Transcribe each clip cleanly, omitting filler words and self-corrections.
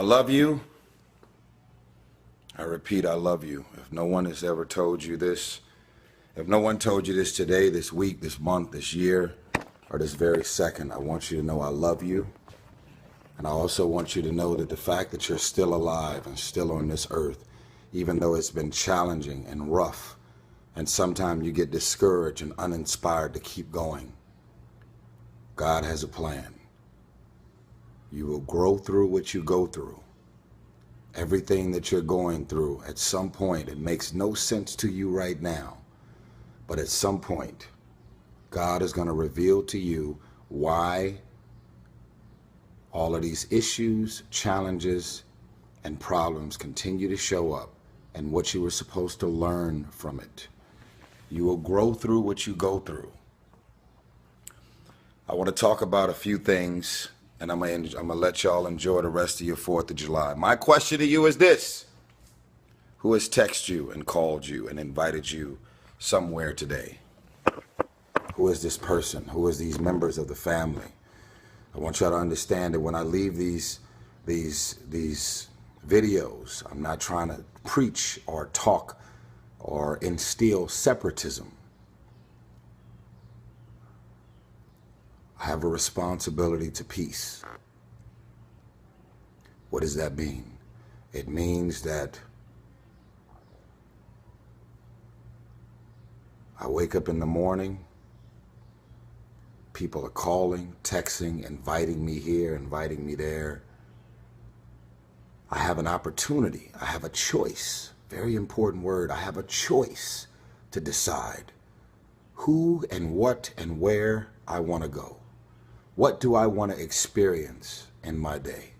love you. I repeat, I love you. If no one has ever told you this, if no one told you this today, this week, this month, this year, or this very second, I want you to know I love you. And I also want you to know that the fact that you're still alive and still on this earth, even though it's been challenging and rough, and sometimes you get discouraged and uninspired to keep going, God has a plan. You will grow through what you go through. Everything that you're going through, at some point, it makes no sense to you right now. But at some point, God is going to reveal to you why all of these issues, challenges, and problems continue to show up and what you were supposed to learn from it. You will grow through what you go through. I want to talk about a few things, and I'm going to let y'all enjoy the rest of your 4th of July. My question to you is this. Who has texted you and called you and invited you somewhere today? Who is this person? Who is these members of the family? I want y'all to understand that when I leave these videos, I'm not trying to preach or talk or instill separatism. I have a responsibility to peace. What does that mean? It means that I wake up in the morning, people are calling, texting, inviting me here, inviting me there. I have an opportunity. I have a choice. Very important word. I have a choice to decide who and what and where I want to go. What do I want to experience in my day?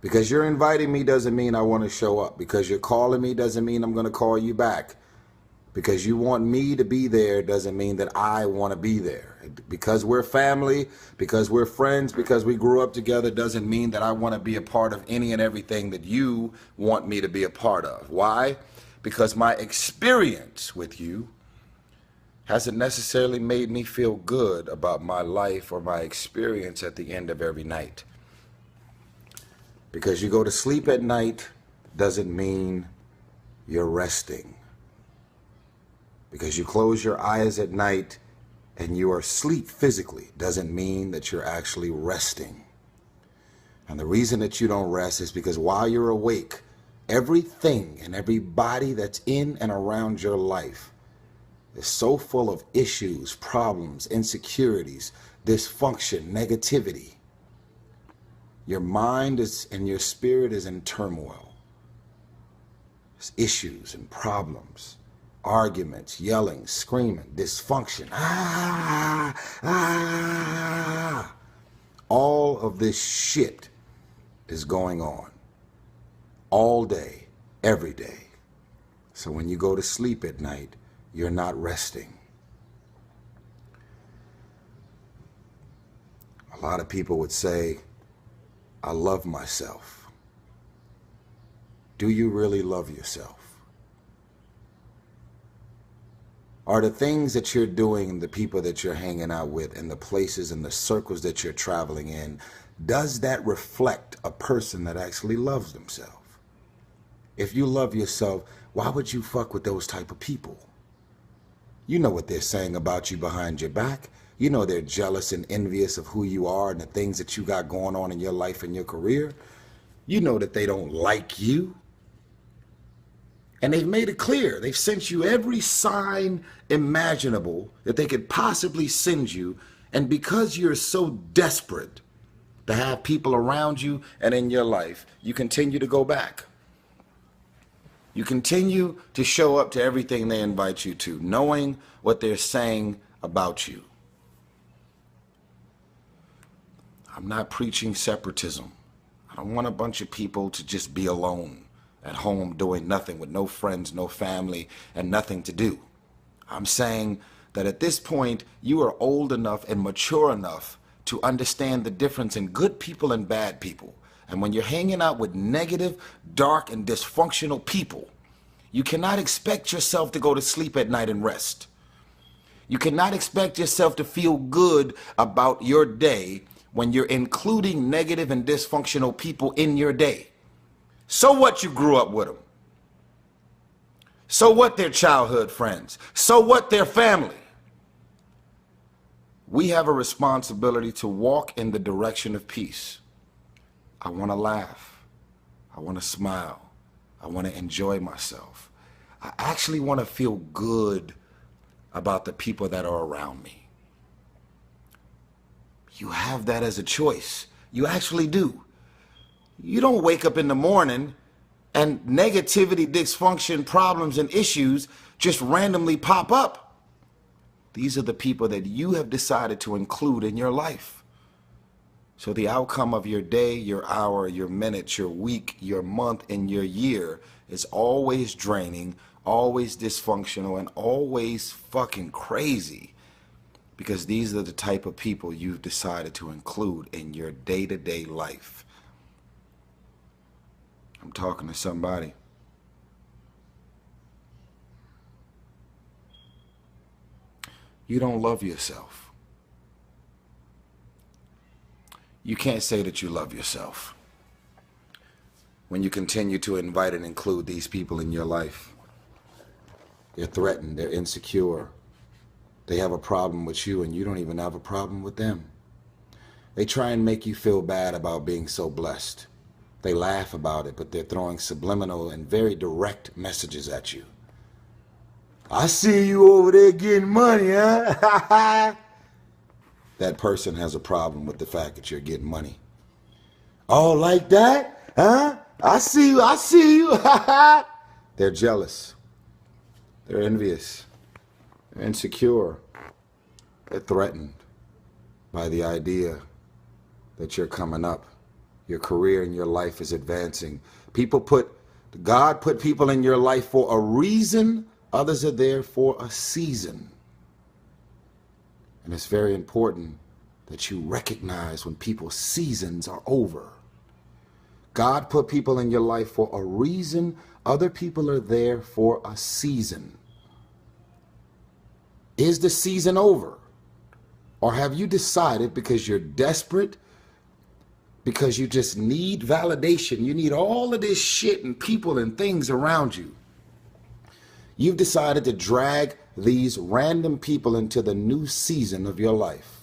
Because you're inviting me doesn't mean I want to show up. Because you're calling me doesn't mean I'm going to call you back. Because you want me to be there doesn't mean that I want to be there. Because we're family, because we're friends, because we grew up together doesn't mean that I want to be a part of any and everything that you want me to be a part of. Why? Because my experience with you hasn't necessarily made me feel good about my life or my experience at the end of every night. Because you go to sleep at night doesn't mean you're resting. Because you close your eyes at night and you are asleep physically doesn't mean that you're actually resting. And the reason that you don't rest is because while you're awake, everything and everybody that's in and around your life is so full of issues, problems, insecurities, dysfunction, negativity. Your mind is and your spirit is in turmoil. There's issues and problems. Arguments, yelling, screaming, dysfunction. All of this shit is going on all day, every day. So when you go to sleep at night, you're not resting. A lot of people would say, I love myself. Do you really love yourself? Are the things that you're doing, the people that you're hanging out with, and the places and the circles that you're traveling in, does that reflect a person that actually loves themselves? If you love yourself, why would you fuck with those type of people? You know what they're saying about you behind your back. You know they're jealous and envious of who you are and the things that you got going on in your life and your career. You know that they don't like you. And they've made it clear. They've sent you every sign imaginable that they could possibly send you. And because you're so desperate to have people around you and in your life, you continue to go back. You continue to show up to everything they invite you to, knowing what they're saying about you. I'm not preaching separatism. I don't want a bunch of people to just be alone at home doing nothing with no friends, no family, and nothing to do. I'm saying that at this point, you are old enough and mature enough to understand the difference in good people and bad people. And when you're hanging out with negative, dark, and dysfunctional people, you cannot expect yourself to go to sleep at night and rest. You cannot expect yourself to feel good about your day when you're including negative and dysfunctional people in your day. So what you grew up with them? So what their childhood friends? So what their family? We have a responsibility to walk in the direction of peace. I want to laugh. I want to smile. I want to enjoy myself. I actually want to feel good about the people that are around me. You have that as a choice. You actually do. You don't wake up in the morning and negativity, dysfunction, problems, and issues just randomly pop up. These are the people that you have decided to include in your life. So the outcome of your day, your hour, your minute, your week, your month, and your year is always draining, always dysfunctional, and always fucking crazy. Because these are the type of people you've decided to include in your day-to-day life. I'm talking to somebody. You don't love yourself. You can't say that you love yourself when you continue to invite and include these people in your life. They're threatened, they're insecure. They have a problem with you and you don't even have a problem with them. They try and make you feel bad about being so blessed. They laugh about it, but they're throwing subliminal and very direct messages at you. I see you over there getting money, huh? That person has a problem with the fact that you're getting money. Oh, like that? Huh? I see you, I see you. They're jealous. They're envious. They're insecure. They're threatened by the idea that you're coming up. Your career and your life is advancing. God put people in your life for a reason. Others are there for a season. And it's very important that you recognize when people's seasons are over. God put people in your life for a reason. Other people are there for a season. Is the season over? Or have you decided because you're desperate, because you just need validation, you need all of this shit and people and things around you, you've decided to drag these random people into the new season of your life?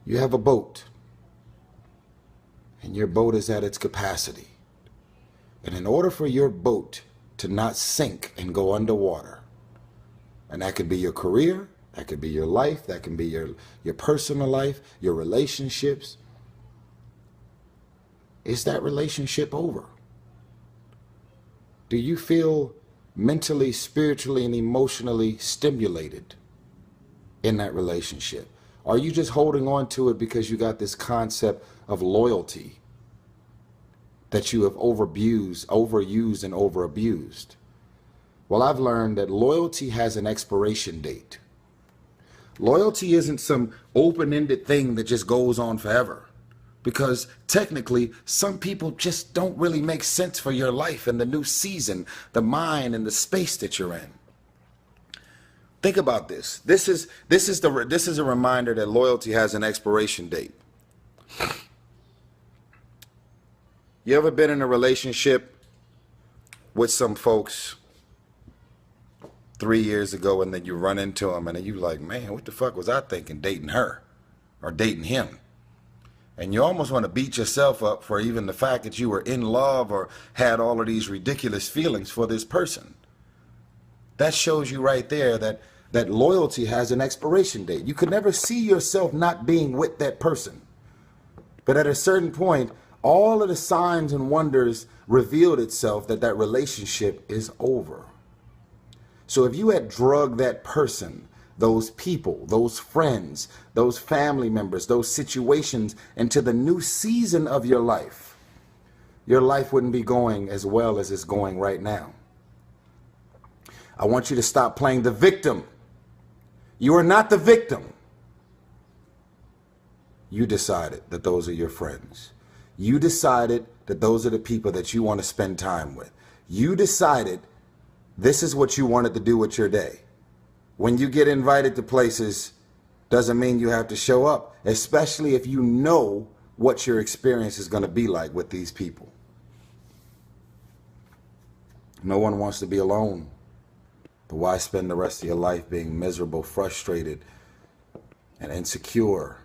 You have a boat, and your boat is at its capacity. And in order for your boat to not sink and go underwater, and that could be your career, that could be your life, that can be your personal life, your relationships. Is that relationship over? Do you feel mentally, spiritually, and emotionally stimulated in that relationship? Are you just holding on to it because you got this concept of loyalty that you have overused and overabused? Well, I've learned that loyalty has an expiration date. Loyalty isn't some open-ended thing that just goes on forever. Because technically, some people just don't really make sense for your life and the new season, the mind and the space that you're in. Think about this. This is a reminder that loyalty has an expiration date. You ever been in a relationship with some folks 3 years ago, and then you run into them and then you like, man, what the fuck was I thinking dating her or dating him? And you almost want to beat yourself up for even the fact that you were in love or had all of these ridiculous feelings for this person. That shows you right there that loyalty has an expiration date. You could never see yourself not being with that person. But at a certain point, all of the signs and wonders revealed itself that that relationship is over. So if you had drugged that person, those people, those friends, those family members, those situations into the new season of your life wouldn't be going as well as it's going right now. I want you to stop playing the victim. You are not the victim. You decided that those are your friends. You decided that those are the people that you want to spend time with. You decided this is what you wanted to do with your day. When you get invited to places, Doesn't mean you have to show up, especially if you know what your experience is going to be like with these people. No one wants to be alone. But why spend the rest of your life being miserable, frustrated, and insecure,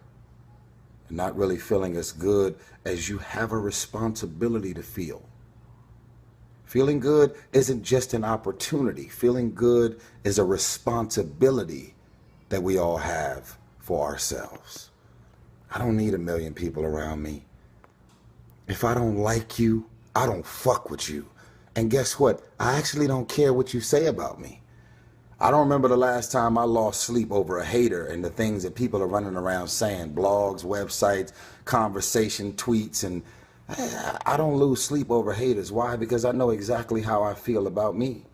and not really feeling as good as you have a responsibility to feel? Feeling good isn't just an opportunity. Feeling good is a responsibility that we all have for ourselves. I don't need a million people around me. If I don't like you, I don't fuck with you. And guess what? I actually don't care what you say about me. I don't remember the last time I lost sleep over a hater and the things that people are running around saying, blogs, websites, conversation, tweets, and I don't lose sleep over haters. Why? Because I know exactly how I feel about me.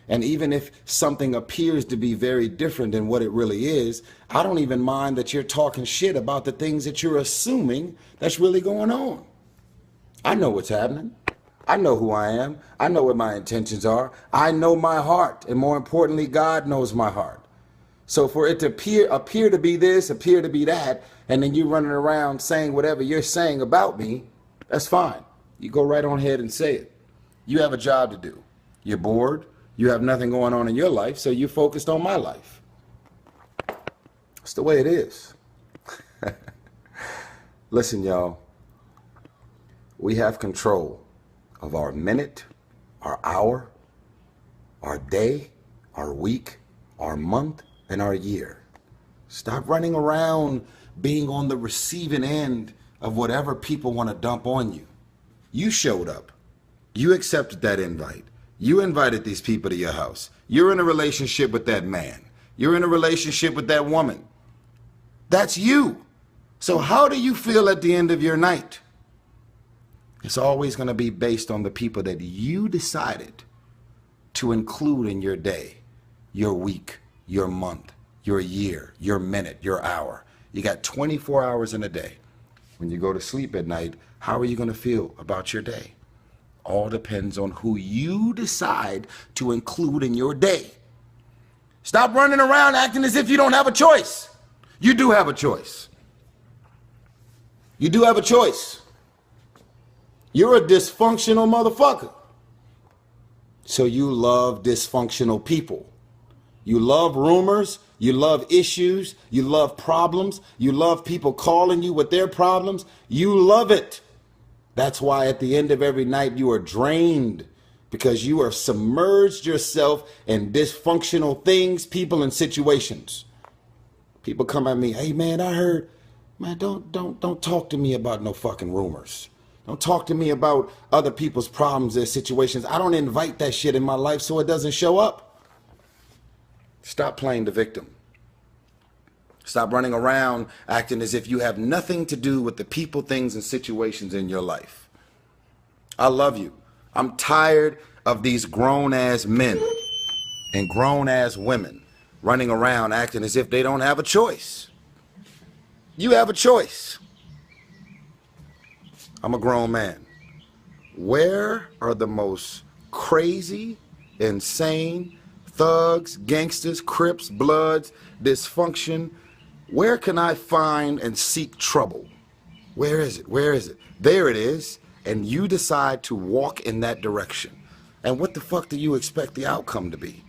And even if something appears to be very different than what it really is, I don't even mind that you're talking shit about the things that you're assuming that's really going on. I know what's happening. I know who I am. I know what my intentions are. I know my heart. And more importantly, God knows my heart. So for it to appear to be this, appear to be that, and then you running around saying whatever you're saying about me, that's fine. You go right on ahead and say it. You have a job to do. You're bored. You have nothing going on in your life, so you're focused on my life. It's the way it is. Listen, y'all. We have control of our minute, our hour, our day, our week, our month, and our year. Stop running around being on the receiving end of whatever people want to dump on you. You showed up. You accepted that invite. You invited these people to your house. You're in a relationship with that man. You're in a relationship with that woman. That's you. So how do you feel at the end of your night? It's always going to be based on the people that you decided to include in your day, your week, your month, your year, your minute, your hour. You got 24 hours in a day. When you go to sleep at night, how are you going to feel about your day? All depends on who you decide to include in your day. Stop running around acting as if you don't have a choice. You do have a choice. You do have a choice. You're a dysfunctional motherfucker. So you love dysfunctional people. You love rumors. You love issues. You love problems. You love people calling you with their problems. You love it. That's why at the end of every night you are drained, because you are submerged yourself in dysfunctional things, people, and situations. People come at me, hey man, I heard, man, don't talk to me about no fucking rumors. Don't talk to me about other people's problems and situations. I don't invite that shit in my life so it doesn't show up. Stop playing the victim. Stop running around acting as if you have nothing to do with the people, things, and situations in your life. I love you. I'm tired of these grown-ass men and grown-ass women running around acting as if they don't have a choice. You have a choice. I'm a grown man. Where are the most crazy, insane, thugs, gangsters, Crips, Bloods, dysfunction? Where can I find and seek trouble? Where is it? Where is it? There it is. And you decide to walk in that direction. And what the fuck do you expect the outcome to be?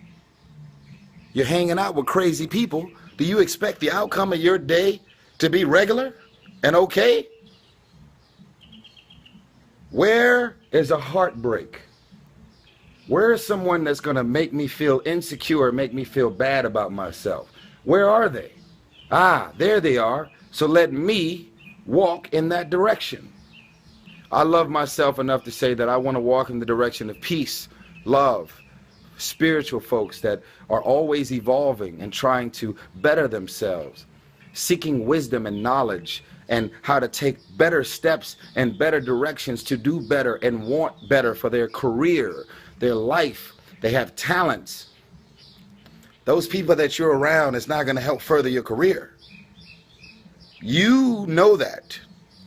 You're hanging out with crazy people. Do you expect the outcome of your day to be regular and okay? Where is a heartbreak? Where is someone that's going to make me feel insecure, make me feel bad about myself? Where are they? Ah, there they are. So let me walk in that direction. I love myself enough to say that I want to walk in the direction of peace, love, spiritual folks that are always evolving and trying to better themselves, seeking wisdom and knowledge and how to take better steps and better directions to do better and want better for their career, their life. They have talents. Those people that you're around is not going to help further your career. You know that.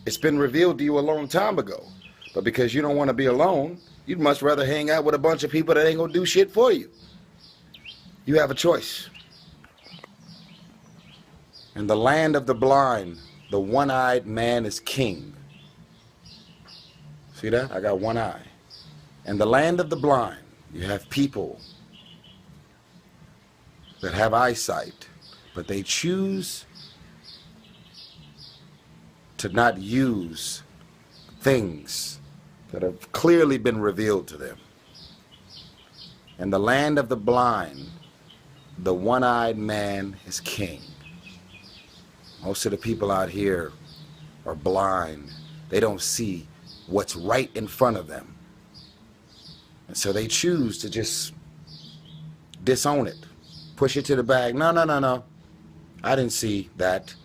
It's been revealed to you a long time ago. But because you don't want to be alone, you'd much rather hang out with a bunch of people that ain't going to do shit for you. You have a choice. In the land of the blind, the one-eyed man is king. See that? I got one eye. In the land of the blind, you have people that have eyesight, but they choose to not use things that have clearly been revealed to them. In the land of the blind, the one-eyed man is king. Most of the people out here are blind. They don't see what's right in front of them. And so they choose to just disown it, push it to the back. No, no, no, no. I didn't see that.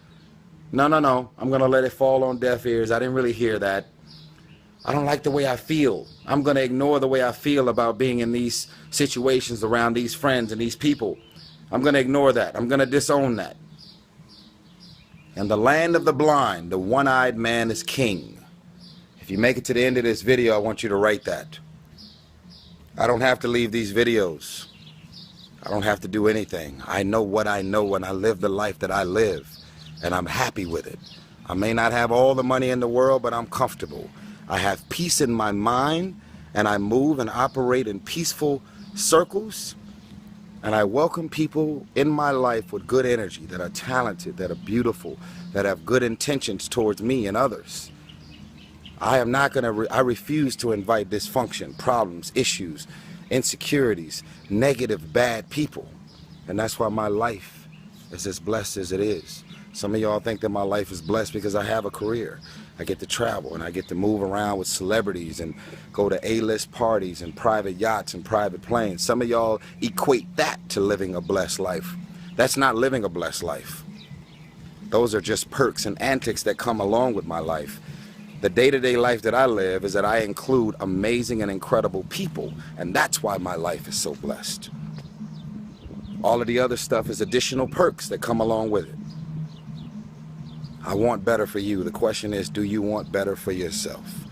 No, no, no. I'm going to let it fall on deaf ears. I didn't really hear that. I don't like the way I feel. I'm going to ignore the way I feel about being in these situations around these friends and these people. I'm going to ignore that. I'm going to disown that. In the land of the blind, the one-eyed man is king. If you make it to the end of this video, I want you to write that. I don't have to leave these videos. I don't have to do anything. I know what I know, and I live the life that I live, and I'm happy with it. I may not have all the money in the world, but I'm comfortable. I have peace in my mind, and I move and operate in peaceful circles, and I welcome people in my life with good energy, that are talented, that are beautiful, that have good intentions towards me and others. I refuse to invite dysfunction, problems, issues, insecurities, negative, bad people. And that's why my life is as blessed as it is. Some of y'all think that my life is blessed because I have a career. I get to travel and I get to move around with celebrities and go to A-list parties and private yachts and private planes. Some of y'all equate that to living a blessed life. That's not living a blessed life. Those are just perks and antics that come along with my life. The day-to-day life that I live is that I include amazing and incredible people, and that's why my life is so blessed. All of the other stuff is additional perks that come along with it. I want better for you. The question is, do you want better for yourself?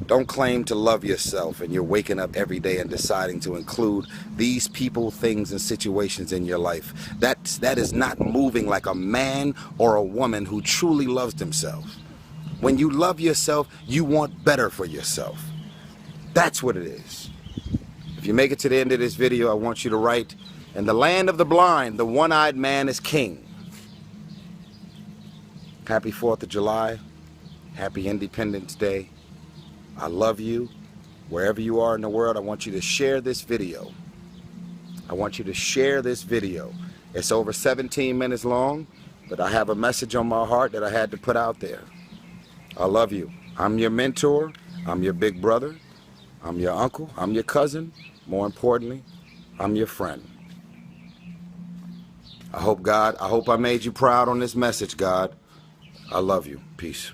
Don't claim to love yourself and you're waking up every day and deciding to include these people, things, and situations in your life. That is not moving like a man or a woman who truly loves themselves. When you love yourself, you want better for yourself. That's what it is. If you make it to the end of this video, I want you to write, in the land of the blind, the one-eyed man is king. Happy 4th of July. Happy Independence Day. I love you. Wherever you are in the world, I want you to share this video. I want you to share this video. It's over 17 minutes long, but I have a message on my heart that I had to put out there. I love you. I'm your mentor. I'm your big brother. I'm your uncle. I'm your cousin. More importantly, I'm your friend. I hope I made you proud on this message, God. I love you. Peace.